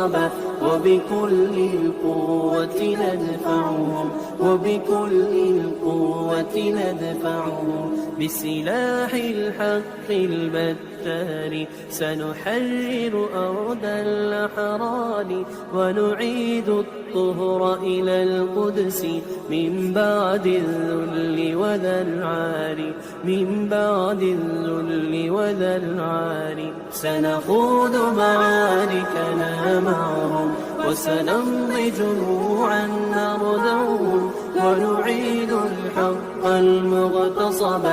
المغتصبة وبكل القوة ندفعهم وبكل القوة ندفعهم بسلاح الحق البتار سنحرر أرض الأحرار ونعيد الطهر إلى القدس من بعد الذل وذا العار من بعد الذل وذا العار سنخوض معاركنا معهم وسنمضي جموعا نردعهم ونعيد الحق المغتصب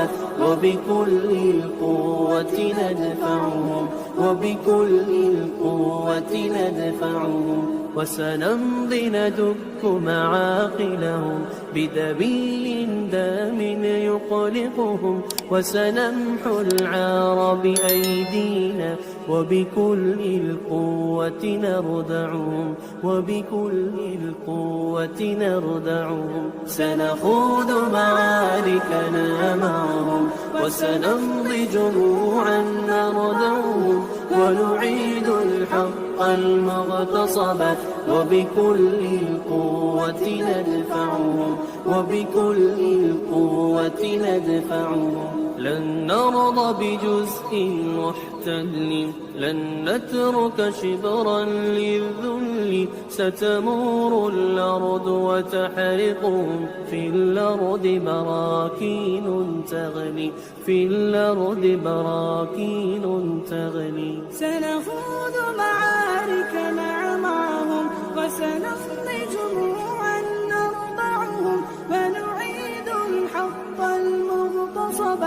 وبكل القوة ندفعهم وبكل القوة ندفعهم وسنمضي ندك معاقلهم بدبي دام يقلقهم وسنمحو العار بأيدينا وبكل القوة نردعهم وبكل القوة نردعهم سنخوض معاركنا معهم وسنمضي جموعا نردعهم ونعيد الحق المغتصب وبكل القوة ندفعهم وبكل القوة ندفعهم لن نرضى بجزء محتل لن نترك شبرا للذل ستمور الأرض وتحرقهم في الأرض براكين تغلي في الأرض براكين تغلي سنخوض معاركنا معهم وسنمضي جموعا نرضعهم ونعيد الحق المغتصب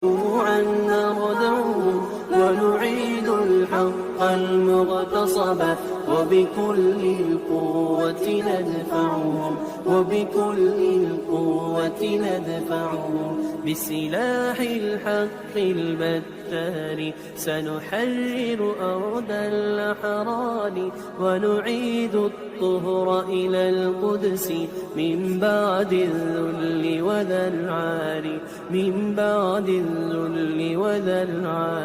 جموعا نردعهم ونعيد الحق المغتصب وبكل القوة ندفعهم وبكل القوة ندفعهم بسلاح الحق البتار سنحرر أرض الأحرار ونعيد الطهر إلى القدس من بعد الذل وذا العار من بعد الذل وذا العار